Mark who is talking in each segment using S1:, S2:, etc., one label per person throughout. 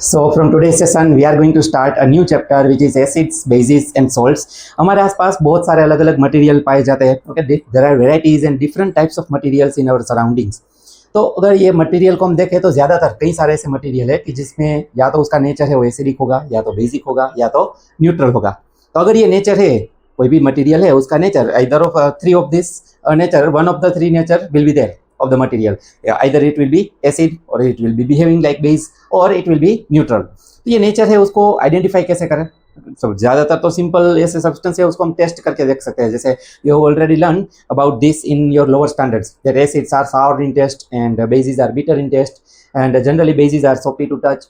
S1: So from today's session, we are going to start a new chapter which is acids, bases and salts. हमारे आसपास बहुत सारे अलग अलग मटेरियल पाए जाते हैं. Okay, there are varieties and different types of materials in our surroundings. तो अगर ये मटेरियल को हम देखें तो ज़्यादातर कई सारे ऐसे मटेरियल है कि जिसमें या तो उसका नेचर है वो एसिडिक होगा, या तो बेसिक होगा, या तो न्यूट्रल होगा. तो अगर ये नेचर है, कोई भी मटेरियल है, उसका nature either of three of this nature, one of the three nature will be there of the material. Either it will be acid or it will be behaving like base or it will be neutral. तो ये nature है, उसको identify कैसे करें? सब ज़्यादातर तो simple ऐसे सब्सटेंस है उसको हम टेस्ट करके देख सकते हैं. जैसे you have already learn about this in your lower standards that acids are sour in taste and bases are bitter in taste and generally bases are soapy to touch.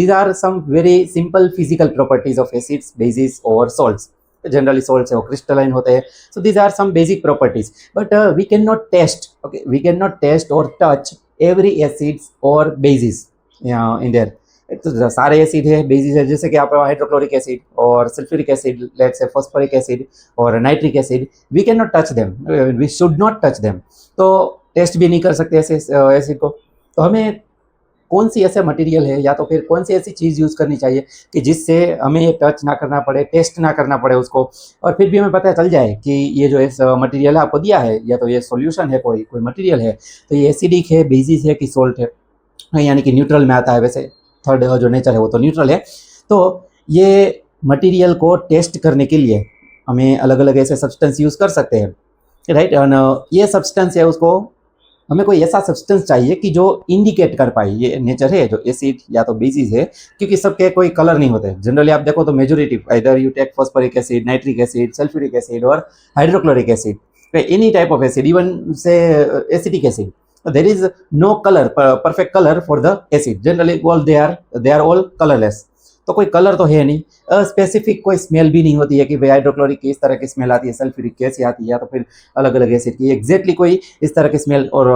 S1: These are some very simple physical properties of acids, bases or salts. Generally salts है वो crystalline होते हैं. So these are some basic properties, but we cannot test, okay, we cannot test or touch every acids or bases in there. तो सारे acid है, basis है, जैसे कि आप हाइड्रोक्लोरिक एसिड और sulphuric acid, let's say phosphoric acid और nitric acid, we can not touch them, we should not touch them. तो टेस्ट भी नहीं कर सकते ऐसे एसिड को. तो हमें कौन सी ऐसे मटेरियल है या तो फिर कौन सी ऐसी चीज़ यूज़ करनी चाहिए कि जिससे हमें ये टच ना करना पड़े, टेस्ट ना करना पड़े उसको, और फिर भी हमें पता चल जाए कि ये जो ऐसा मटेरियल है आपको दिया है, या तो ये सॉल्यूशन है, कोई मटेरियल है, तो ये एसिडिक है, बेसिस है कि सोल्ट है, यानी कि न्यूट्रल में आता है. वैसे थर्ड जो नेचर है वो तो न्यूट्रल है. तो ये मटेरियल को टेस्ट करने के लिए हमें अलग अलग ऐसे सब्सटेंस यूज़ कर सकते हैं, राइट. और ये सब्सटेंस है, उसको हमें कोई ऐसा सब्सटेंस चाहिए कि जो इंडिकेट कर पाए ये नेचर है, जो एसिड या तो बेसिस है, क्योंकि सबके कोई कलर नहीं होते. जनरली आप देखो तो majority either you take phosphoric acid, nitric acid, sulphuric acid और hydrochloric acid, any type of acid, even say acidic acid, there is no color, perfect color for the acid. Generally all they are all colorless. तो कोई colour तो है नहीं. Specific कोई smell भी नहीं होती है कि भाई हाइड्रोक्लोरिक की इस तरह की स्मेल आती है, सल्फ्यूरिक कैसी आती है, या तो फिर अलग अलग एसिड की एग्जैक्टली कोई इस तरह की स्मेल. और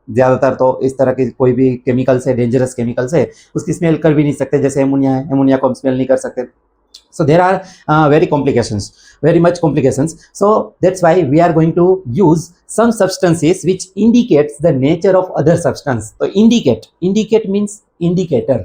S1: ज़्यादातर तो इस तरह की कोई भी केमिकल्स है, डेंजरस केमिकल्स है, उसकी स्मेल कर भी नहीं सकते. जैसे एमोनिया है, एमोनिया को हम स्मेल नहीं कर सकते. So there are very much complications. So that's why we are going to use some substances which indicates the nature of other substance. So indicate means indicator.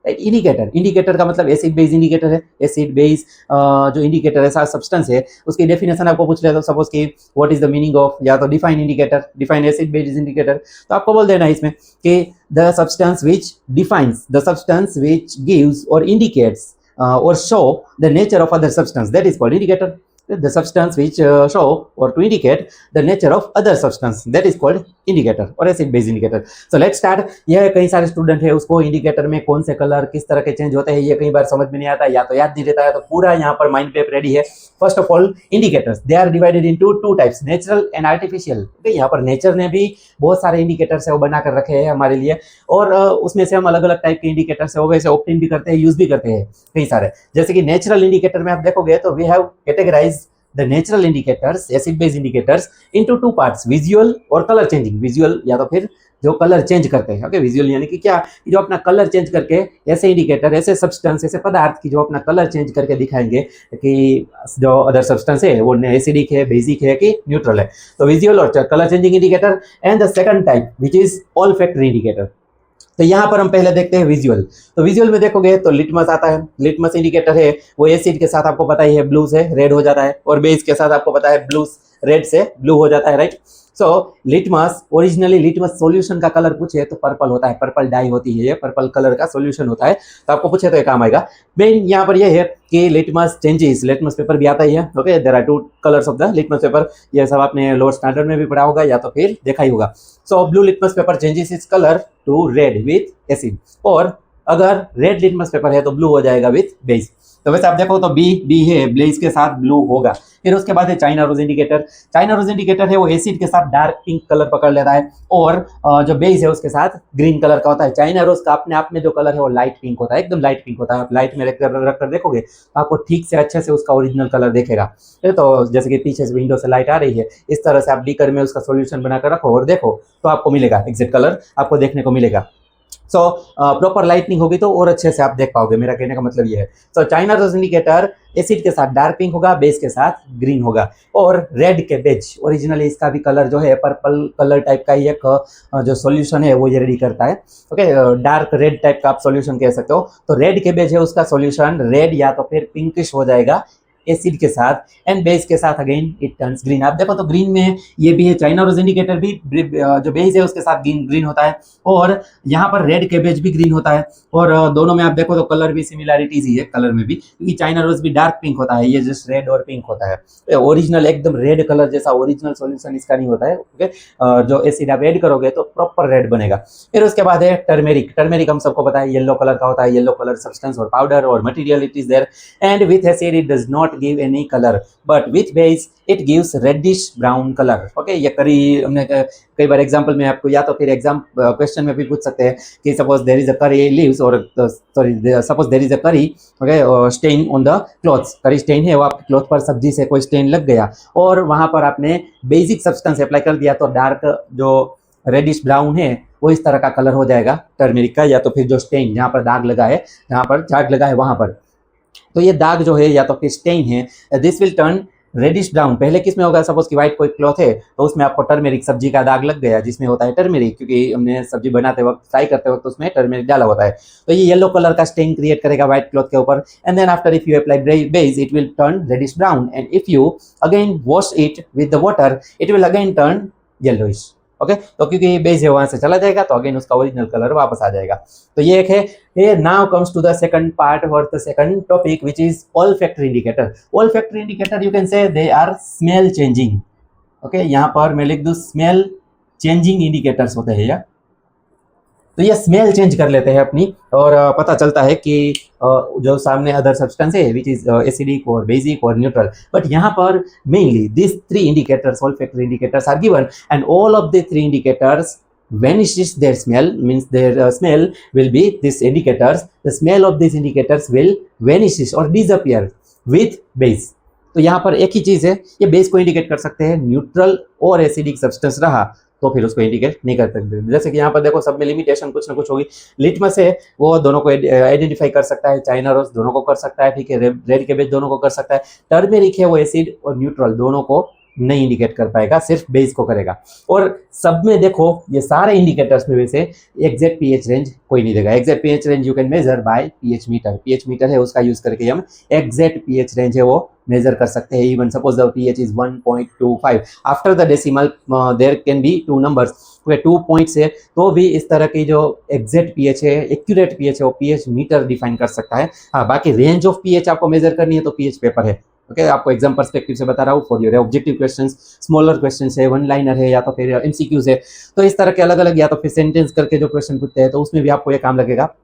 S1: Indicator का मतलब acid base indicator है. Acid base जो indicator ऐसा substance है, उसकी definition आपको पूछ ले तो सपोज कि what is the meaning of, या तो define indicator, define acid base indicator, तो आपको बोल देना इसमें कि the substance which defines, the substance which gives और indicates or show the nature of other substance, that is called indicator. The substance which show or to indicate the nature of other substance, that is called indicator or acid base indicator. So let's start. यह कई सारे student है, उसको indicator में कौन से colour किस तरह के चेंज होते हैं ये कई बार समझ में नहीं आता, या तो याद नहीं रहता है. तो पूरा यहाँ पर माइंड मैप रेडी है. First of all indicators, they are divided into two types, natural and artificial. यहाँ पर नेचर ने भी बहुत सारे इंडिकेटर्स है वो बना कर रखे हैं हमारे लिए, और उसमें से हम अलग अलग टाइप के इंडिकेटर्स है वो वैसे ऑप्टेन भी करते हैं, यूज भी करते हैं कई सारे. जैसे कि नेचुरल इंडिकेटर में आप देखोगे तो we have categorise the natural indicators, acid base indicators into two parts, visual और color changing. visual या तो फिर जो कलर चेंज करते हैं. ओके, विजुअल यानी कि क्या, जो अपना कलर चेंज करके, ऐसे इंडिकेटर, ऐसे सब्सटेंस, ऐसे पदार्थ की जो अपना कलर चेंज करके दिखाएंगे कि जो अदर सब्सटेंस है वो एसिडिक है, बेसिक है कि न्यूट्रल है. तो विजुअल और colour changing indicator. And the second type which is olfactory indicator. तो यहाँ पर हम पहले देखते हैं विजुअल. तो विजुअल में देखोगे तो लिटमस आता है. लिटमस इंडिकेटर है वो एसिड के साथ आपको पता ही है ब्लू से रेड हो जाता है, और बेस के साथ आपको पता है ब्लू रेड से ब्लू हो जाता है, राइट. सो लिटमस, ओरिजिनली लिटमस सॉल्यूशन का कलर पूछे तो पर्पल होता है, पर्पल डाई होती है, ये पर्पल कलर का सॉल्यूशन होता है. तो आपको पूछे तो ये काम आएगा. मेन यहाँ पर ये है कि लिटमस चेंजेस, लिटमस पेपर भी आता ही है. Okay, there are two colours of the litmus paper. ये सब आपने लोअर स्टैंडर्ड में भी पढ़ा होगा या तो फिर देखा ही होगा. So blue litmus paper changes its colour to red with acid, और अगर रेड लिटमस पेपर है तो ब्लू हो जाएगा विथ बेस. तो वैसे आप देखो तो बी है, बेस के साथ ब्लू होगा. फिर उसके बाद है China rose indicator. China rose indicator है वो एसिड के साथ डार्क पिंक कलर पकड़ लेता है, और जो बेस है उसके साथ ग्रीन कलर का होता है. चाइना रोज का अपने आप में जो कलर है वो लाइट पिंक होता है, एकदम लाइट पिंक होता है. आप लाइट में रख कर देखोगे तो आपको ठीक से अच्छे से उसका ओरिजिनल कलर देखेगा. तो जैसे कि पीछे से विंडो से लाइट आ रही है, इस तरह से आप बीकर में उसका सोल्यूशन बनाकर रखो और देखो तो आपको मिलेगा एग्जैक्ट कलर, आपको देखने को मिलेगा. सो प्रॉपर लाइटनिंग होगी तो और अच्छे से आप देख पाओगे, मेरा कहने का मतलब ये है। So China rose indicator acid के साथ डार्क पिंक होगा, बेस के साथ ग्रीन होगा। और रेड कैबेज ओरिजिनली इसका भी कलर जो है पर्पल कलर टाइप का ही एक जो सॉल्यूशन है वो ये रेडी करता है। ओके, डार्क रेड टाइप का आप सॉल्यूशन कह सकते हो। तो रेड कैबेज है उसका सॉल्यूशन रेड या तो फिर पिंकिश हो जाएगा एसिड के साथ, एंड बेस के साथ अगेन इट टर्न्स ग्रीन। आप देखो तो ग्रीन में ये भी है, चाइना रोज इंडिकेटर भी जो बेस है उसके साथ ग्रीन होता है, और यहाँ पर रेड कैबेज भी ग्रीन होता है। और दोनों में आप देखो तो कलर भी सिमिलैरिटीज ही है कलर में भी, क्योंकि चाइना रोज भी डार्क पिंक होता है, ये जस्ट रेड और पिंक होता है। ओरिजिनल एकदम रेड कलर जैसा ओरिजिनल सॉल्यूशन इसका नहीं होता है। ओके, जो एसिड आप ऐड करोगे तो प्रॉपर रेड बनेगा। फिर उसके बाद है टर्मेरिक। टर्मेरिक हम सबको पता है येलो कलर का होता है, येलो कलर सब्सटेंस और पाउडर और material it is there, and with acid it does not give any colour but with base it gives reddish brown colour. Okay, ये करी हमने कई बार एग्जांपल में आपको या तो फिर एग्जाम क्वेश्चन में भी पूछ सकते हैं कि suppose there is a curry leaves और sorry suppose there is a curry okay stain on the clothes, curry stain है वो आपके क्लॉथ पर सब्जी से कोई स्टेन लग गया और वहां पर आपने बेसिक सब्सटेंस अप्लाई कर दिया तो डार्क जो रेडिश ब्राउन है वो इस तरह का कलर हो जाएगा टर्मेरिक का, या तो फिर जो स्टेन जहाँ पर दाग लगा है, जहाँ पर झाग लगा है वहां पर, तो ये दाग जो है या तो फिर स्टेन है this will turn reddish brown. पहले किस में होगा, सपोज की व्हाइट कोई क्लॉथ है तो उसमें आपको टर्मेरिक सब्जी का दाग लग गया जिसमें होता है टर्मेरिक, क्योंकि हमने सब्जी बनाते वक्त फ्राई करते वक्त उसमें टर्मेरिक डाला होता है। तो ये येलो कलर का स्टेन क्रिएट करेगा व्हाइट क्लॉथ के ऊपर, and then after if you apply base it will turn reddish brown, and if you again wash it with the water it will again turn yellowish. Okay, तो क्योंकि base है वहां से चला जाएगा तो अगेन उसका ओरिजिनल कलर वापस आ जाएगा। तो ये एक है। Here now comes to the second part or the second topic which is olfactory indicator. Olfactory indicator you can say they are smell changing. Okay, यहाँ पर मैं लिख दूं smell changing indicators होते हैं या, तो ये स्मेल चेंज कर लेते हैं अपनी और पता चलता है कि जो सामने अदर सब्सटेंस है विच इज एसिडिक और बेसिक और न्यूट्रल, बट यहाँ पर mainly this three indicators olfactory indicators are given and all of the three indicators vanishes their smell, means their smell will be this indicators, the smell of these indicators will vanishes or disappear with base। तो यहाँ पर एक ही चीज है, ये base को indicate कर सकते हैं, न्यूट्रल और एसिडिक सब्सटेंस रहा तो फिर उसको इंडिकेट नहीं कर सकते। जैसे कि यहाँ पर देखो सब में लिमिटेशन कुछ ना कुछ होगी। लिटमस है वो दोनों को आइडेंटिफाई कर सकता है, चाइना रोज दोनों को कर सकता है, ठीक है, रेड कैबेज दोनों को कर सकता है, टर्मेरिक है वो एसिड और न्यूट्रल दोनों को नहीं इंडिकेट कर पाएगा, सिर्फ बेस को करेगा। और सब में देखो ये सारे इंडिकेटर्स में वैसे एग्जैक्ट पीएच रेंज कोई नहीं देगा। Exact pH range you can measure by pH meter. PH meter है उसका यूज करके हम एग्जैक्ट पीएच रेंज है वो मेजर कर सकते हैं। Even suppose the pH is 1.25 after the decimal there can be two numbers, 2 points है तो भी इस तरह की जो एग्जैक्ट पीएच है, एक्यूरेट पीएच है वो पीएच मीटर डिफाइन कर सकता है। हाँ, बाकी रेंज ऑफ पीएच आपको मेजर करनी है तो पीएच पेपर है। ओके, आपको एग्जाम पर्सपेक्टिव से बता रहा हूँ, for your objective questions, smaller questions है, वन लाइनर है या तो फिर एमसीक्यूज है, तो इस तरह के अलग अलग या तो फिर सेंटेंस करके जो क्वेश्चन पूछते हैं तो उसमें भी आपको ये काम लगेगा।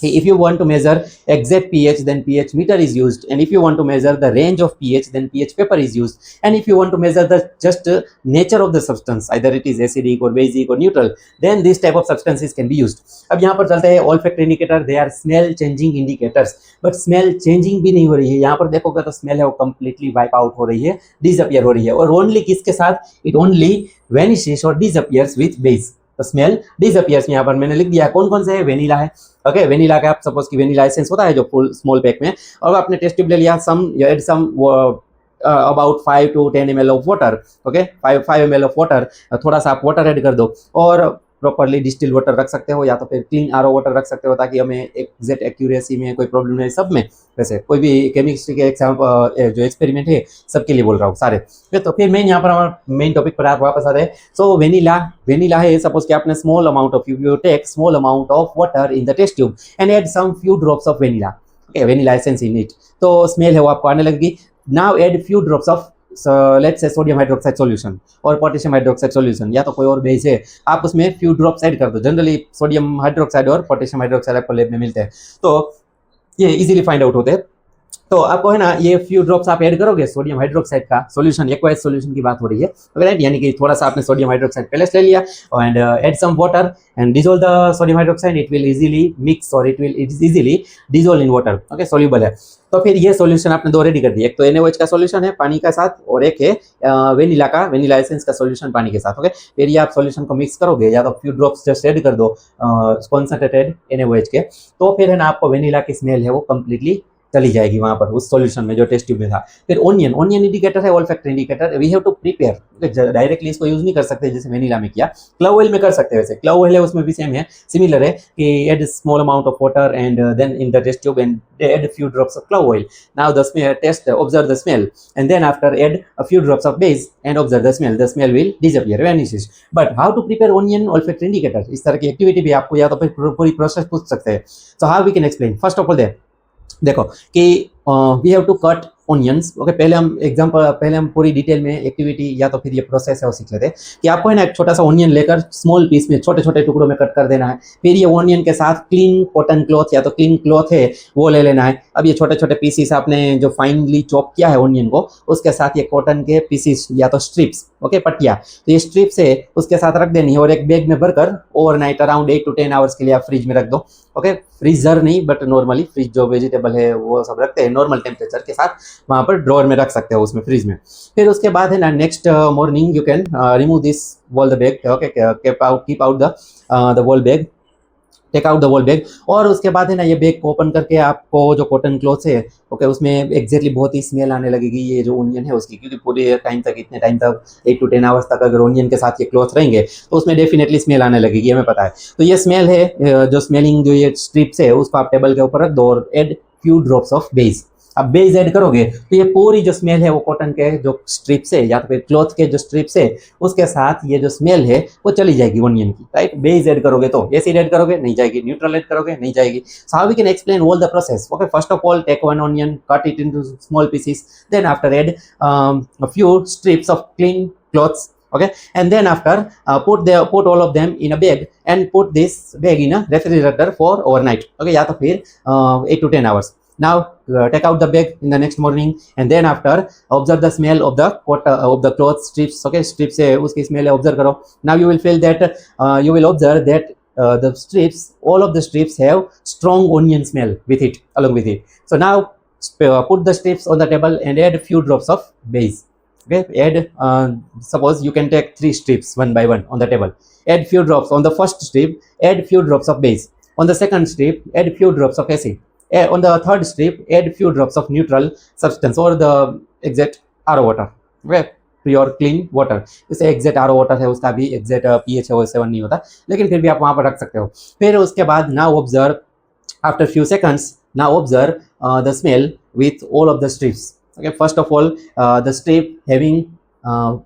S1: If you want to measure exact pH then pH meter is used, and if you want to measure the range of pH then pH paper is used, and if you want to measure the just nature of the substance either it is acidic or basic or neutral then this type of substances can be used। अब यहाँ पर चलते हैं olfactory indicator, they are smell changing indicators, but smell changing भी नहीं हो रही है। यहाँ पर देखोगे तो smell है वो completely wipe out हो रही है, disappear हो रही है, और only किसके साथ, it only vanishes or disappears with base। तो स्मेल डिसअपियर्स यहाँ पर मैंने लिख दिया कौन कौन से है, वेनिला है। ओके, वेनिला का आप सपोज की वेनिला एसेंस होता है जो फुल स्मॉल पैक में, और आपने टेस्ट ट्यूब ले लिया, some add some about 5 to 10 ml of water. Okay, 5 ml of water, थोड़ा सा आप वाटर ऐड कर दो और प्रॉपरली डिस्टिल वाटर रख सकते हो या तो फिर क्लीन आरओ वाटर रख सकते हो ताकि हमें एग्जैक्ट एक्यूरेसी में कोई प्रॉब्लम नहीं। सब में वैसे कोई भी केमिस्ट्री के एग्जाम जो एक्सपेरिमेंट है सबके लिए बोल रहा हूँ सारे। तो फिर मेन यहाँ पर हमारा मेन टॉपिक पर आप वापस आते हैं। सो वेनिला है, सपोज कि आपने small amount of you take small amount of water in the test tube and add some few drops of vanilla, okay, vanilla essence in it, तो स्मेल है वो आपको आने लगेगी। Now add few drops of let's say sodium hydroxide solution और potassium hydroxide solution या तो कोई और बेस है, आप उसमें फ्यू ड्रॉप्स ऐड कर दो। जनरली सोडियम हाइड्रोक्साइड और पोटेशियम हाइड्रोक्साइड आपको लैब में मिलते हैं तो ये इजीली फाइंड आउट होते हैं। तो आपको है ना ये फ्यू ड्रॉप्स आप ऐड करोगे सोडियम हाइड्रोक्साइड का सॉल्यूशन, एक्वाइज सॉल्यूशन की बात हो रही है, राइट, यानी कि थोड़ा सा आपने सोडियम हाइड्रोक्साइड पहले से ले लिया and add some water and dissolve the sodium hydroxide, it will easily mix और it easily dissolve in water, okay, soluble है। तो फिर ये सॉल्यूशन आपने दो रेडी कर दिए, एक तो NaOH का सॉल्यूशन है पानी का साथ और एक है वेनिला एसेंस का सॉल्यूशन पानी के साथ, ओके। फिर ये आप सॉल्यूशन को मिक्स करोगे या तो फ्यू ड्रॉप्स जस्ट ऐड कर दो कॉन्सेंट्रेटेड NaOH के, तो फिर है ना आपको वेनिला की स्मेल है वो कंप्लीटली चली जाएगी वहां पर उस सॉल्यूशन में जो टेस्ट ट्यूब में था। फिर ओनियन इंडिकेटर है, olfactory indicator, we have to prepare, directly इसको यूज नहीं कर सकते जैसे वेनिला में किया, क्लव ऑयल में कर सकते हैं। वैसे क्लव ऑयल है उसमें भी सेम है, सिमिलर है कि add small amount of water and then in the test tube and add few drops of clove oil, now the smell test observe the smell and then after add a few drops of base and observe the smell will disappear vanishes. But how to prepare onion olfactory indicator, इस तरह की activity भी आपको या तो फिर पूरी process पूछ सकते हैं। So how we can explain, first of all देखो कि we have to cut onions, okay. पहले हम पूरी डिटेल में एक्टिविटी या तो फिर ये प्रोसेस है वो सीख लेते हैं कि आपको है ना एक छोटा सा ऑनियन लेकर स्मॉल पीस में छोटे छोटे टुकड़ों में कट कर देना है। फिर ये ऑनियन के साथ क्लीन कॉटन क्लॉथ या तो क्लीन क्लॉथ है वो ले लेना है। अब ये छोटे छोटे पीसीस आपने जो फाइनली चॉप किया है ऑनियन को, उसके साथ ये कॉटन के पीसीस या तो स्ट्रिप्स, ओके, पट्टियाँ, तो ये स्ट्रिप्स है उसके साथ रख देनी है और एक बैग में भरकर ओवरनाइट अराउंड 8 to 10 आवर्स के लिए आप फ्रिज में रख दो, ओके। फ्रीजर नहीं बट नॉर्मली फ्रिज जो वेजिटेबल है वो सब रखते हैं नॉर्मल टेम्परेचर के साथ, वहाँ पर ड्रॉअर में रख सकते हो उसमें फ्रिज में। फिर उसके बाद है ना next morning you can remove this wall the bag, okay, keep out the wall bag, take out the wall bag. और उसके बाद है ना ये बैग को ओपन करके आपको जो कॉटन क्लॉथ है, ओके, उसमें एग्जैक्टली बहुत ही स्मेल आने लगेगी ये जो ओनियन है उसकी, क्योंकि पूरे टाइम तक इतने टाइम तक 8 to 10 आवर्स तक अगर ओनियन के साथ ये क्लॉथ रहेंगे तो उसमें डेफिनेटली स्मेल आने लगेगी, हमें पता है। तो ये स्मेल है जो स्मेलिंग जो ये स्ट्रिप्स है उसको आप टेबल के ऊपर रख दो और add few drops of base. अब बेस ऐड करोगे तो ये पूरी जो स्मेल है वो कॉटन के जो स्ट्रिप्स है या तो फिर क्लॉथ के जो स्ट्रिप्स है उसके साथ ये जो स्मेल है वो चली जाएगी ओनियन की, राइट। बेस ऐड करोगे तो, एसिड ऐड करोगे नहीं जाएगी, न्यूट्रल ऐड करोगे नहीं जाएगी। So how we can explain all the process, okay. First of all take one onion, cut it into small pieces, then after add a few strips of clean cloths, okay, and then after put all of them in a bag and put this bag in a refrigerator for overnight, okay, या तो फिर 8 to 10 hours. Now take out the bag in the next morning and then after observe the smell of the cloth strips, okay, strips है उसकी smell है observe करो। Now you will feel that you will observe that the strips, all of the strips have strong onion smell with it, along with it. So now put the strips on the table and add a few drops of base, okay. Add suppose you can take 3 strips one by one on the table, add few drops on the first strip, add few drops of base on the second strip, add few drops of acid, on the third strip add few drops of neutral substance or the exact RO water, okay, pure clean water. जैसे exact RO water है उसका भी exact pH है वो 7 नहीं होता, लेकिन फिर भी आप वहाँ पर रख सकते हो। फिर उसके बाद now observe after few seconds, now observe the smell with all of the strips, okay। First of all the strip having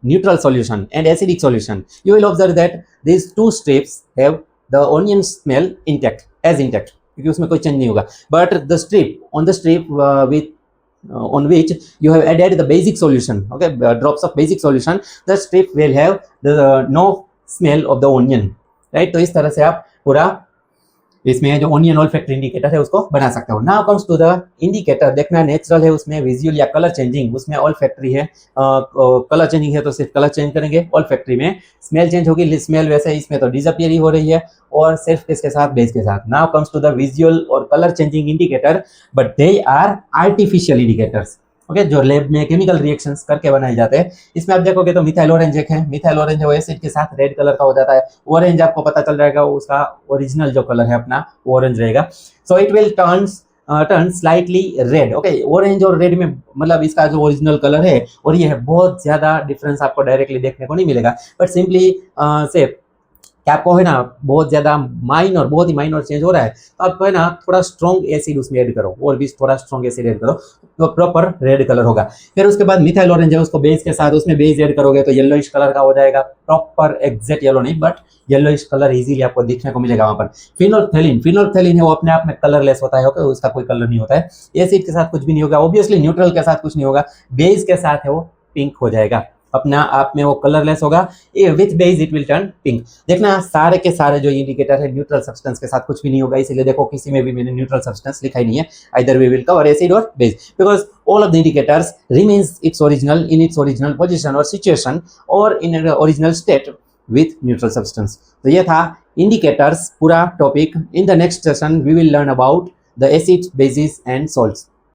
S1: neutral solution and acidic solution, you will observe that these two strips have the onion smell intact, as intact, क्योंकि उसमें कोई change नहीं होगा। But the strip on the strip with on which you have added the basic solution, okay, drops of basic solution, the strip will have the no smell of the onion, right। तो इस तरह से आप पूरा इसमें जो onion olfactory indicator है उसको बना सकते हो। Now comes to the indicator, देखना नेचुरल है उसमें विजुअल या कलर चेंजिंग, उसमें ऑल्फैक्टरी है, कलर चेंजिंग है तो सिर्फ कलर चेंज करेंगे, ऑल्फैक्टरी में स्मेल चेंज होगी, स्मेल वैसे इसमें तो डिसअपियर ही हो रही है और सिर्फ किसके साथ, बेस के साथ। Now comes to the visual और colour changing indicator, but they are artificial indicators, okay, जो लैब में केमिकल रिएक्शंस करके बनाए जाते हैं। इसमें आप देखोगे तो मिथाइल ऑरेंज एक है, मिथाइल ऑरेंज वो एसिड के साथ रेड कलर का हो जाता है, ऑरेंज आपको पता चल जाएगा उसका ओरिजिनल जो कलर है अपना वो ऑरेंज रहेगा। So it will turn slightly red, okay. Orange और रेड में मतलब इसका जो ओरिजिनल कलर है और ये है बहुत ज्यादा डिफरेंस आपको डायरेक्टली देखने को नहीं मिलेगा, बट सिंपली से क्या आपको है ना बहुत ज्यादा माइनर, बहुत ही माइनर चेंज हो रहा है तो आपको है ना थोड़ा स्ट्रॉन्ग एसिड उसमें ऐड करो और भी थोड़ा स्ट्रॉन्ग एसिड ऐड करो तो प्रॉपर रेड कलर होगा। फिर उसके बाद मिथाइल ऑरेंज है उसको बेस के साथ उसमें बेस ऐड करोगे तो येलोइश कलर का हो जाएगा, प्रॉपर एग्जैक्ट येलो नहीं बट येलोइश कलर इजीली आपको दिखने को मिलेगा वहां पर। फिनोल्फथैलीन है वो अपने आप में कलरलेस होता है, ओके, उसका कोई कलर नहीं होता है। एसिड के साथ कुछ भी नहीं होगा, ऑब्वियसली न्यूट्रल के साथ कुछ नहीं होगा, बेस के साथ है वो पिंक हो जाएगा, अपना आप में वो कलरलेस होगा, with base it will turn pink. देखना सारे के सारे जो इंडिकेटर है न्यूट्रल सब्सटेंस के साथ कुछ भी नहीं होगा, इसीलिए देखो किसी में भी मैंने न्यूट्रल सब्सटेंस लिखा ही नहीं है, either we will cover acid और base, because all of the indicators remains its original position or situation or in an original state with neutral substance। तो ये था indicators पूरा topic. In the next session we will learn about the acids, bases and salts।